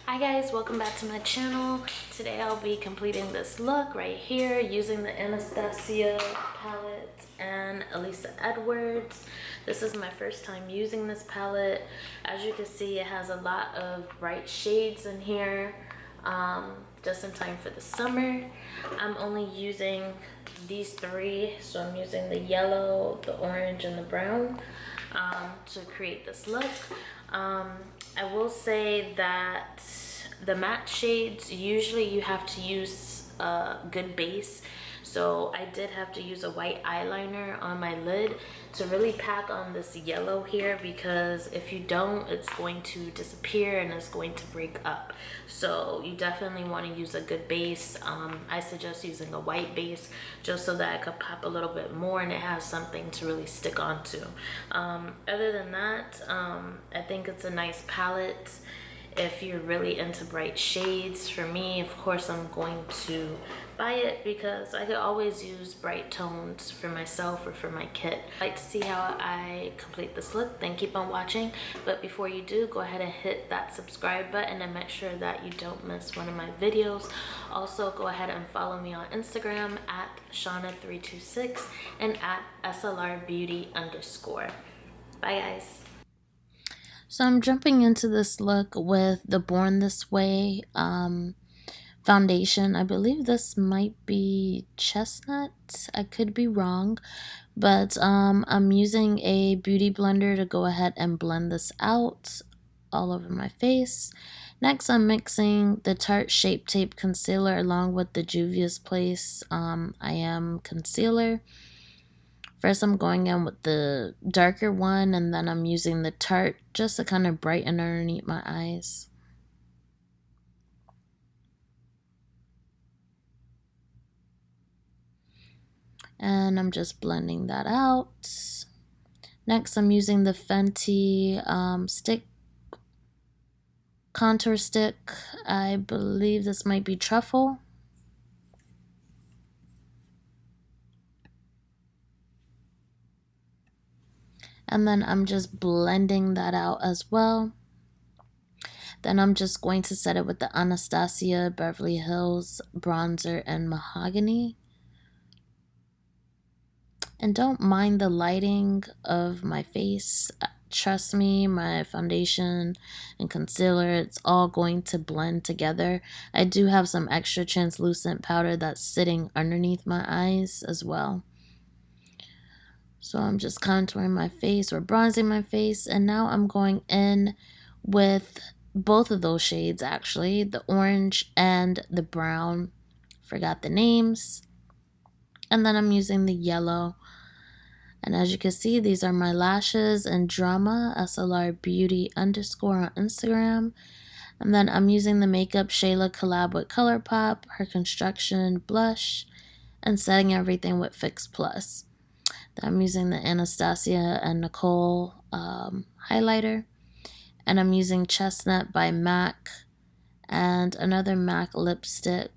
Hi guys, welcome back to my channel. Today I'll be completing this look right here using the Anastasia palette and Alyssa Edwards. This is my first time using this palette. As you can see, it has a lot of bright shades in here, just in time for the summer. I'm only using these three, so I'm using the yellow, the orange, and the brown to create this look. I will say that the matte shades, usually you have to use a good base. So I did have to use a white eyeliner on my lid to really pack on this yellow here, because if you don't, it's going to disappear and it's going to break up. So you definitely want to use a good base. I suggest using a white base just so that it could pop a little bit more and it has something to really stick onto. Other than that, I think it's a nice palette if you're really into bright shades. For me, of course, I'm going to buy it because I could always use bright tones for myself or for my kit. If you'd like to see how I complete this look, then keep on watching. But before you do, go ahead and hit that subscribe button and make sure that you don't miss one of my videos. Also, go ahead and follow me on Instagram at Shauna326 and at SLRbeauty_. Bye guys. So I'm jumping into this look with the Born This Way foundation. I believe this might be Chestnut. I could be wrong, but I'm using a beauty blender to go ahead and blend this out all over my face. Next, I'm mixing the Tarte Shape Tape Concealer along with the Juvia's Place I Am Concealer. First, I'm going in with the darker one, and then I'm using the Tarte just to kind of brighten underneath my eyes. And I'm just blending that out. Next, I'm using the Fenty contour stick. I believe this might be Truffle. And then I'm just blending that out as well. Then I'm just going to set it with the Anastasia Beverly Hills bronzer and Mahogany. And don't mind the lighting of my face. Trust me, my foundation and concealer, it's all going to blend together. I do have some extra translucent powder that's sitting underneath my eyes as well. So I'm just contouring my face or bronzing my face. And now I'm going in with both of those shades, actually, the orange and the brown. Forgot the names. And then I'm using the yellow. And as you can see, these are my lashes and Drama, SLRbeauty_ on Instagram. And then I'm using the Makeup Shayla collab with ColourPop, her construction blush, and setting everything with Fix Plus. Then I'm using the Anastasia and NICOLE highlighter. And I'm using Chestnut by MAC and another MAC lipstick.